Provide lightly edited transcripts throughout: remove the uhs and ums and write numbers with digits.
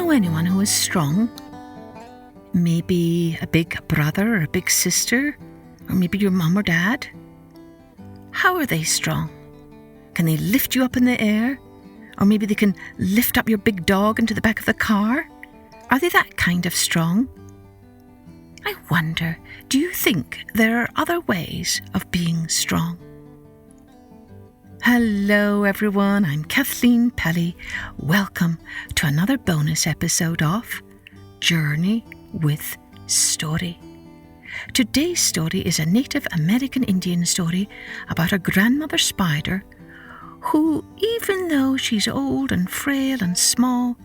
know anyone who is strong? Maybe a big brother or a big sister, or maybe your mum or dad? How are they strong? Can they lift you up in the air? Or maybe they can lift up your big dog into the back of the car? Are they that kind of strong? I wonder, do you think there are other ways of being strong? Hello everyone, I'm Kathleen Pelly. Welcome to another bonus episode of Journey with Story. Today's story is a Native American Indian story about a grandmother spider who, even though she's old and frail and small,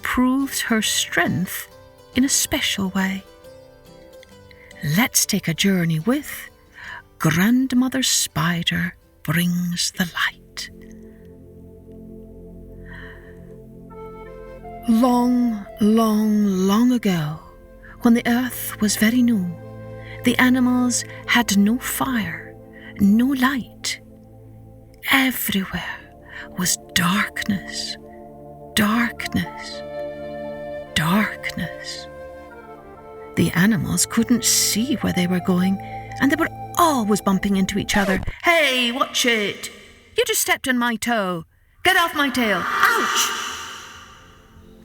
proves her strength in a special way. Let's take a journey with Grandmother Spider Brings the Light. Long, long, long ago, when the earth was very new, the animals had no fire, no light. Everywhere was darkness, darkness, darkness. The animals couldn't see where they were going, and they were always bumping into each other. Hey, watch it! You just stepped on my toe. Get off my tail. Ouch!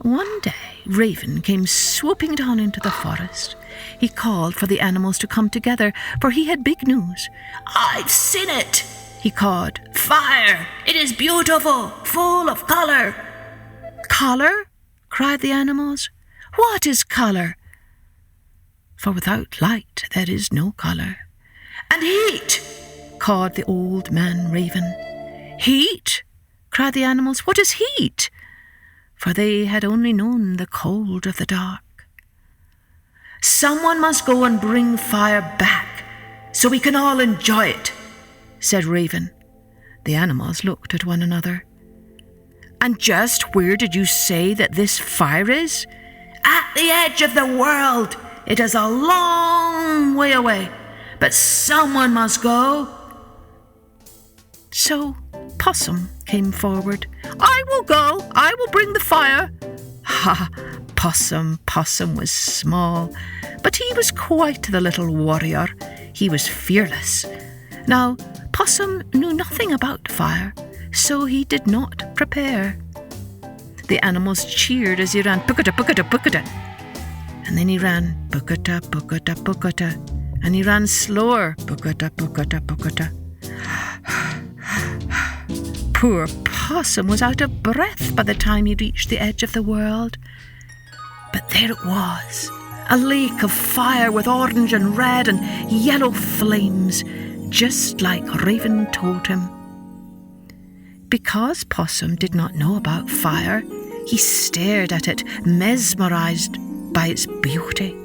One day, Raven came swooping down into the forest. He called for the animals to come together, for he had big news. I've seen it, he called. Fire! It is beautiful, full of colour. Colour? Cried the animals. What is colour? For without light there is no colour. And heat! called the old man Raven. Heat? Cried the animals. What is heat? For they had only known the cold of the dark. Someone must go and bring fire back, so we can all enjoy it, said Raven. The animals looked at one another. And just where did you say that this fire is? At the edge of the world. It is a long way away, but someone must go. So Possum came forward. I will go. I will bring the fire. Ha! Possum was small, but he was quite the little warrior. He was fearless. Now, Possum knew nothing about fire, so he did not prepare. The animals cheered as he ran, "Bukata, bukata, bukata." And then he ran, "Bukata, bukata, bukata." And he ran slower, "Bukata, bukata, bukata." Poor Possum was out of breath by the time he reached the edge of the world. But there it was, a lake of fire with orange and red and yellow flames, just like Raven told him. Because Possum did not know about fire, he stared at it, mesmerized by its beauty.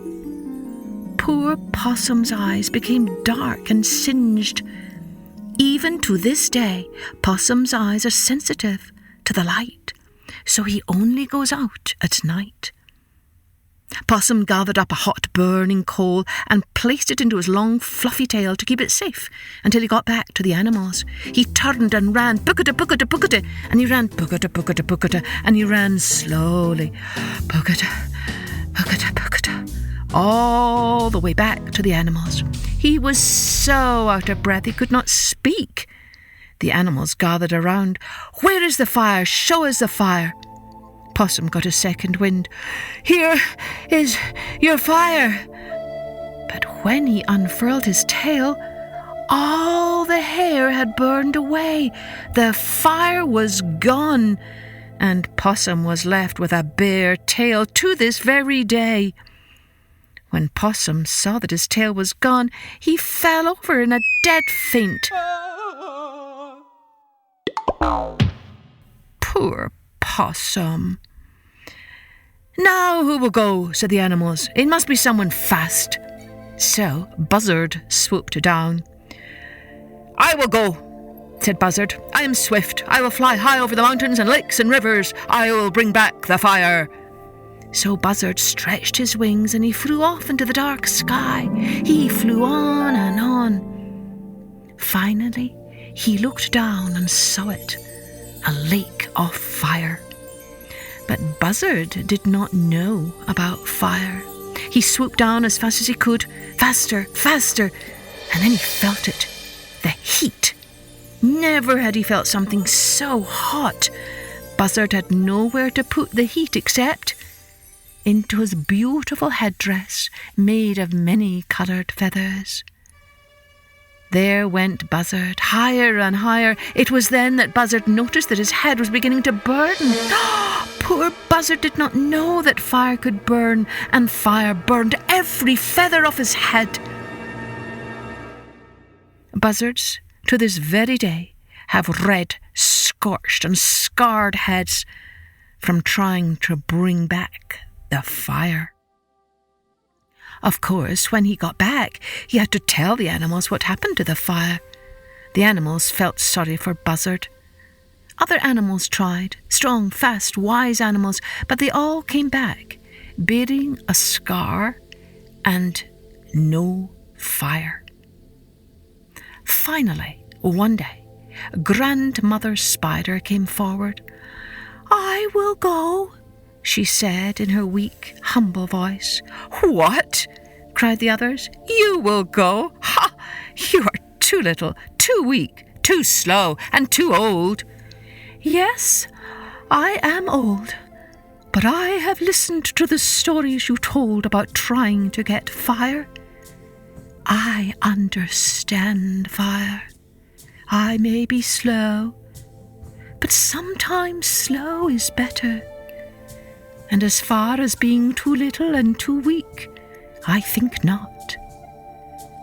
Poor Possum's eyes became dark and singed. Even to this day, Possum's eyes are sensitive to the light, so he only goes out at night. Possum gathered up a hot burning coal and placed it into his long fluffy tail to keep it safe until he got back to the animals. He turned and ran, "Bukata, bukata, bukata," and he ran, "Bukata, bukata, bukata," and he ran slowly, "Bukata, bukata, bukata," all the way back to the animals. He was so out of breath he could not speak. The animals gathered around. "Where is the fire? Show us the fire." Possum got a second wind. "Here is your fire." But when he unfurled his tail, all the hair had burned away. The fire was gone, and Possum was left with a bare tail to this very day. When Possum saw that his tail was gone, he fell over in a dead faint. Poor Possum. "Now who will go?" said the animals. "It must be someone fast." So Buzzard swooped down. "I will go," said Buzzard. "I am swift. I will fly high over the mountains and lakes and rivers. I will bring back the fire." So Buzzard stretched his wings and he flew off into the dark sky. He flew on and on. Finally, he looked down and saw it, a lake of fire. But Buzzard did not know about fire. He swooped down as fast as he could, faster, faster, and then he felt it, the heat. Never had he felt something so hot. Buzzard had nowhere to put the heat except into his beautiful headdress made of many-coloured feathers. There went Buzzard, higher and higher. It was then that Buzzard noticed that his head was beginning to burn. Poor Buzzard did not know that fire could burn, and fire burned every feather off his head. Buzzards, to this very day, have red, scorched and scarred heads from trying to bring back the fire. Of course, when he got back, he had to tell the animals what happened to the fire. The animals felt sorry for Buzzard. Other animals tried, strong, fast, wise animals, but they all came back, bearing a scar and no fire. Finally, one day, Grandmother Spider came forward. "I will go," she said in her weak, humble voice. "What?" cried the others. "You will go? Ha! You are too little, too weak, too slow, and too old." "Yes, I am old, but I have listened to the stories you told about trying to get fire. I understand fire. I may be slow, but sometimes slow is better. And as far as being too little and too weak, I think not.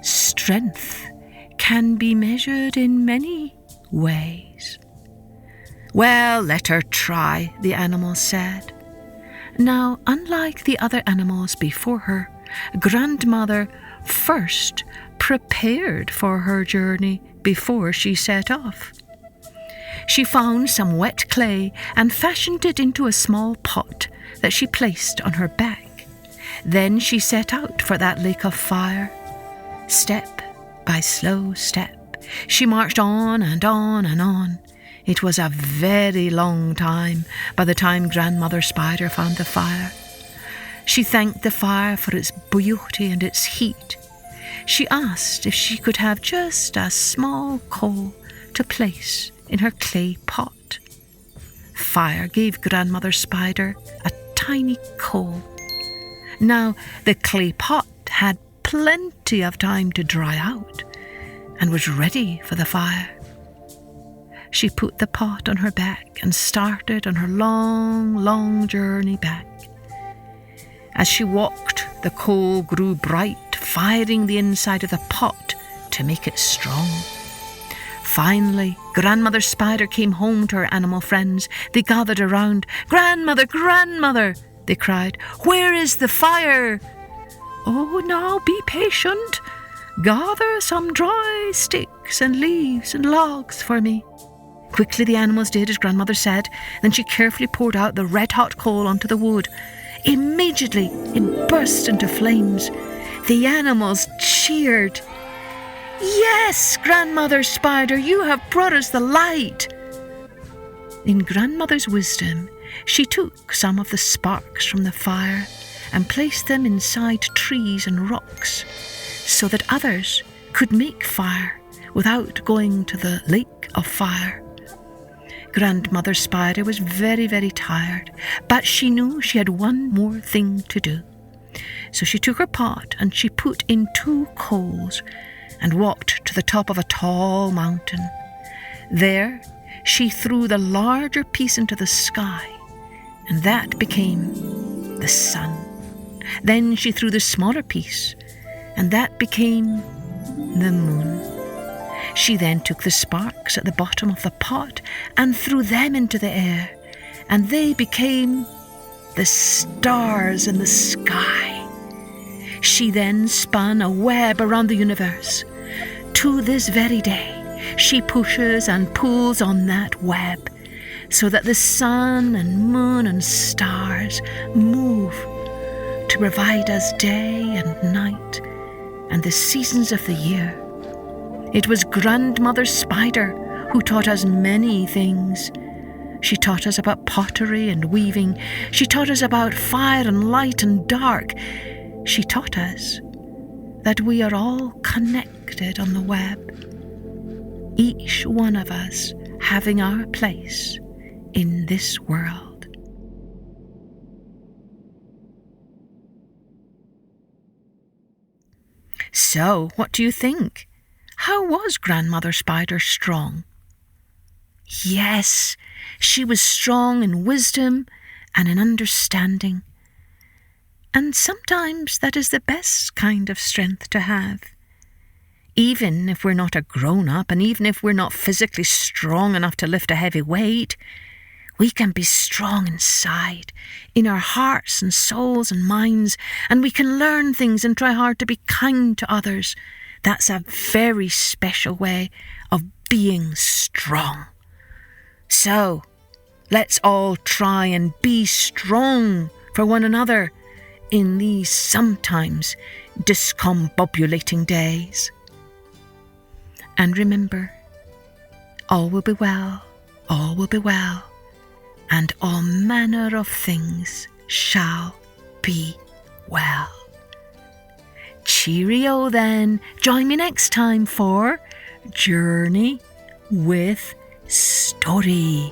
Strength can be measured in many ways." "Well, let her try," the animals said. Now, unlike the other animals before her, Grandmother first prepared for her journey before she set off. She found some wet clay and fashioned it into a small pot that she placed on her back. Then she set out for that lake of fire. Step by slow step, she marched on and on and on. It was a very long time by the time Grandmother Spider found the fire. She thanked the fire for its beauty and its heat. She asked if she could have just a small coal to place in her clay pot. Fire gave Grandmother Spider a tiny coal. Now, the clay pot had plenty of time to dry out and was ready for the fire. She put the pot on her back and started on her long, long journey back. As she walked, the coal grew bright, firing the inside of the pot to make it strong. Finally, Grandmother Spider came home to her animal friends. They gathered around. "Grandmother, Grandmother!" they cried. "Where is the fire?" "Oh, now be patient. Gather some dry sticks and leaves and logs for me." Quickly the animals did as Grandmother said. Then she carefully poured out the red-hot coal onto the wood. Immediately it burst into flames. The animals cheered. "Yes, Grandmother Spider, you have brought us the light." In Grandmother's wisdom, she took some of the sparks from the fire and placed them inside trees and rocks so that others could make fire without going to the lake of fire. Grandmother Spider was very, very tired, but she knew she had one more thing to do. So she took her pot and she put in 2 coals and walked to the top of a tall mountain. There, she threw the larger piece into the sky, and that became the sun. Then she threw the smaller piece, and that became the moon. She then took the sparks at the bottom of the pot and threw them into the air, and they became the stars in the sky. She then spun a web around the universe. To this very day, she pushes and pulls on that web so that the sun and moon and stars move to provide us day and night and the seasons of the year. It was Grandmother Spider who taught us many things. She taught us about pottery and weaving. She taught us about fire and light and dark. She taught us that we are all connected on the web, each one of us having our place in this world. So, what do you think? How was Grandmother Spider strong? Yes, she was strong in wisdom and in understanding. And sometimes that is the best kind of strength to have. Even if we're not a grown-up, and even if we're not physically strong enough to lift a heavy weight, we can be strong inside, in our hearts and souls and minds, and we can learn things and try hard to be kind to others. That's a very special way of being strong. So, let's all try and be strong for one another in these sometimes discombobulating days. And remember, all will be well, all will be well, and all manner of things shall be well. Cheerio then. Join me next time for Journey with Story.